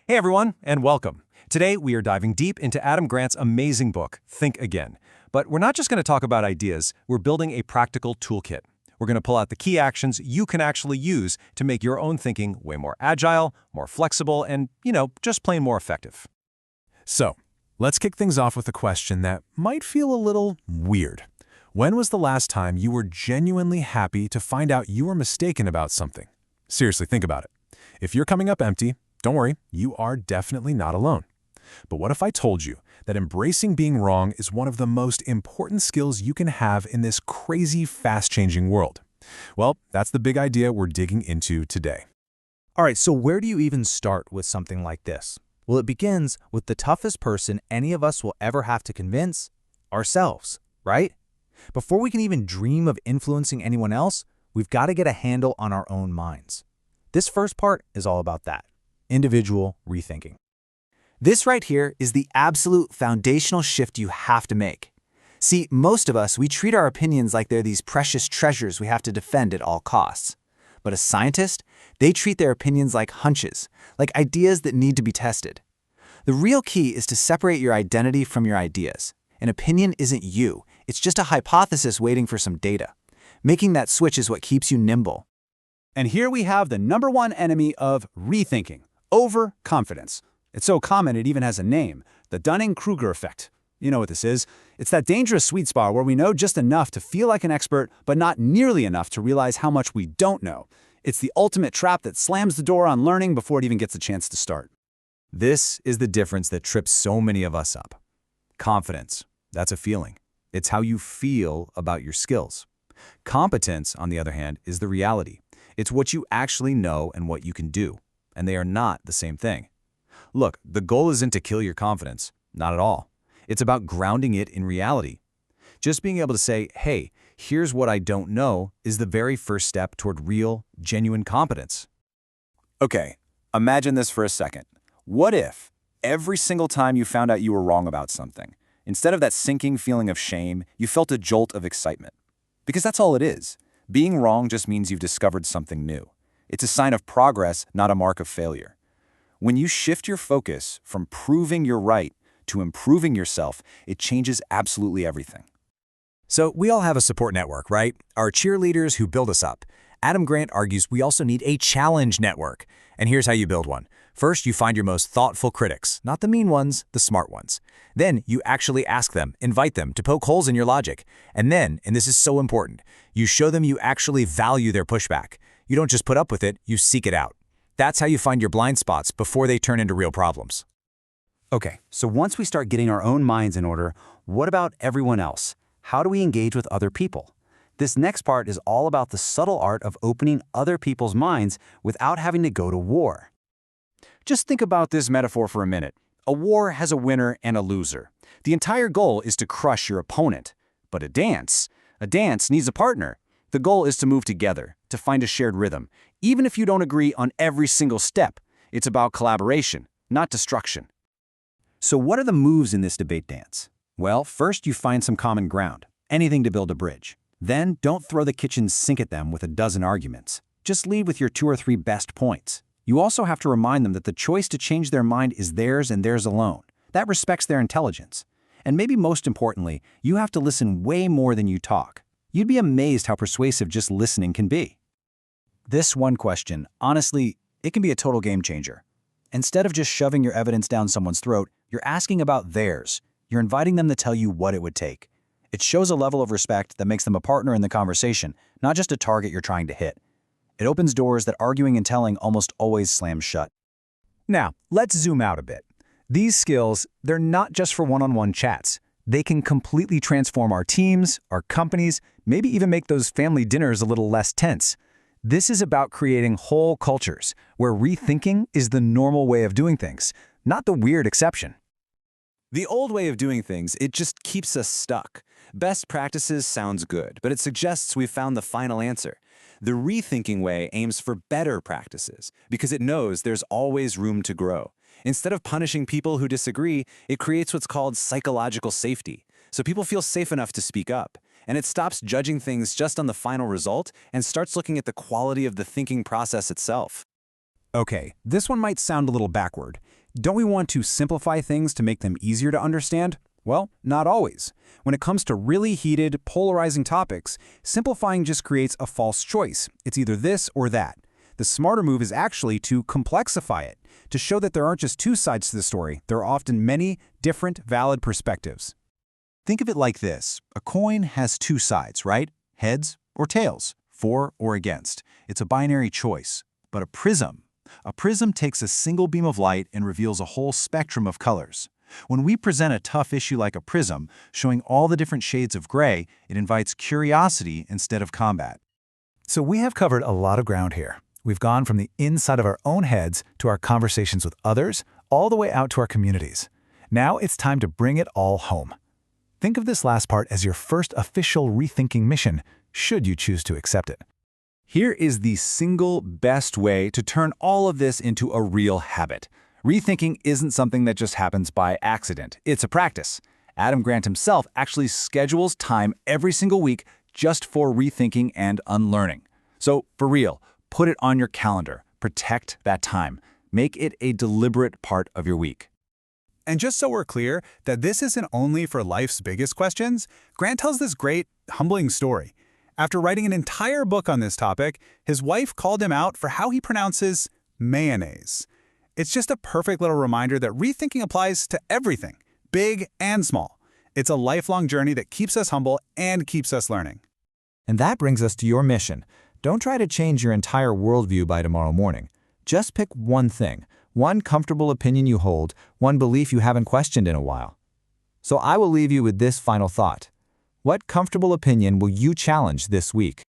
Hey everyone, and welcome. Today we are diving deep into Adam Grant's amazing book, Think Again. But we're not just going to talk about ideas, we're building a practical toolkit. We're going to pull out the key actions you can actually use to make your own thinking way more agile, more flexible, and, just plain more effective. So, let's kick things off with a question that might feel a little weird. When was the last time you were genuinely happy to find out you were mistaken about something? Seriously, think about it. If you're coming up empty, don't worry, you are definitely not alone. But what if I told you that embracing being wrong is one of the most important skills you can have in this crazy, fast-changing world? Well, that's the big idea we're digging into today. All right, so where do you even start with something like this? Well, it begins with the toughest person any of us will ever have to convince ourselves, right? Before we can even dream of influencing anyone else, we've got to get a handle on our own minds. This first part is all about that, individual rethinking. This right here is the absolute foundational shift you have to make. See, most of us, we treat our opinions like they're these precious treasures we have to defend at all costs. But a scientist, they treat their opinions like hunches, like ideas that need to be tested. The real key is to separate your identity from your ideas. An opinion isn't you, it's just a hypothesis waiting for some data. Making that switch is what keeps you nimble. And here we have the number one enemy of rethinking, overconfidence. It's so common it even has a name, the Dunning-Kruger effect. You know what this is. It's that dangerous sweet spot where we know just enough to feel like an expert, but not nearly enough to realize how much we don't know. It's the ultimate trap that slams the door on learning before it even gets a chance to start. This is the difference that trips so many of us up. Confidence, that's a feeling. It's how you feel about your skills. Competence, on the other hand, is the reality. It's what you actually know and what you can do, and they are not the same thing. Look, the goal isn't to kill your confidence, not at all. It's about grounding it in reality. Just being able to say, hey, here's what I don't know, is the very first step toward real, genuine competence. Okay, imagine this for a second. What if every single time you found out you were wrong about something, instead of that sinking feeling of shame, you felt a jolt of excitement? Because that's all it is. Being wrong just means you've discovered something new. It's a sign of progress, not a mark of failure. When you shift your focus from proving you're right to improving yourself, it changes absolutely everything. So we all have a support network, right? Our cheerleaders who build us up. Adam Grant argues we also need a challenge network. And here's how you build one. First, you find your most thoughtful critics, not the mean ones, the smart ones. Then you actually ask them, invite them to poke holes in your logic. And then, and this is so important, you show them you actually value their pushback. You don't just put up with it, you seek it out. That's how you find your blind spots before they turn into real problems. Okay, so once we start getting our own minds in order, what about everyone else? How do we engage with other people? This next part is all about the subtle art of opening other people's minds without having to go to war. Just think about this metaphor for a minute. A war has a winner and a loser. The entire goal is to crush your opponent. But a dance needs a partner. The goal is to move together, to find a shared rhythm. Even if you don't agree on every single step, it's about collaboration, not destruction. So what are the moves in this debate dance? Well, first you find some common ground, anything to build a bridge. Then don't throw the kitchen sink at them with a dozen arguments. Just lead with your 2 or 3 best points. You also have to remind them that the choice to change their mind is theirs and theirs alone. That respects their intelligence. And maybe most importantly, you have to listen way more than you talk. You'd be amazed how persuasive just listening can be. This one question, honestly, it can be a total game changer. Instead of just shoving your evidence down someone's throat, you're asking about theirs. You're inviting them to tell you what it would take. It shows a level of respect that makes them a partner in the conversation, not just a target you're trying to hit. It opens doors that arguing and telling almost always slams shut. Now, let's zoom out a bit. These skills, they're not just for one-on-one chats. They can completely transform our teams, our companies, maybe even make those family dinners a little less tense. This is about creating whole cultures, where rethinking is the normal way of doing things, not the weird exception. The old way of doing things, it just keeps us stuck. Best practices sounds good, but it suggests we've found the final answer. The rethinking way aims for better practices because it knows there's always room to grow. Instead of punishing people who disagree, it creates what's called psychological safety, so people feel safe enough to speak up. And it stops judging things just on the final result and starts looking at the quality of the thinking process itself. Okay, this one might sound a little backward. Don't we want to simplify things to make them easier to understand? Well, not always. When it comes to really heated, polarizing topics, simplifying just creates a false choice. It's either this or that. The smarter move is actually to complexify it, to show that there aren't just two sides to the story. There are often many different, valid perspectives. Think of it like this. A coin has two sides, right? Heads or tails, for or against. It's a binary choice. But a prism takes a single beam of light and reveals a whole spectrum of colors. When we present a tough issue like a prism, showing all the different shades of gray, it invites curiosity instead of combat. So we have covered a lot of ground here. We've gone from the inside of our own heads to our conversations with others, all the way out to our communities. Now it's time to bring it all home. Think of this last part as your first official rethinking mission, should you choose to accept it. Here is the single best way to turn all of this into a real habit. Rethinking isn't something that just happens by accident. It's a practice. Adam Grant himself actually schedules time every single week just for rethinking and unlearning. So, for real, put it on your calendar. Protect that time. Make it a deliberate part of your week. And just so we're clear that this isn't only for life's biggest questions, Grant tells this great, humbling story. After writing an entire book on this topic, his wife called him out for how he pronounces mayonnaise. It's just a perfect little reminder that rethinking applies to everything, big and small. It's a lifelong journey that keeps us humble and keeps us learning. And that brings us to your mission. Don't try to change your entire worldview by tomorrow morning. Just pick one thing, one comfortable opinion you hold, one belief you haven't questioned in a while. So I will leave you with this final thought. What comfortable opinion will you challenge this week?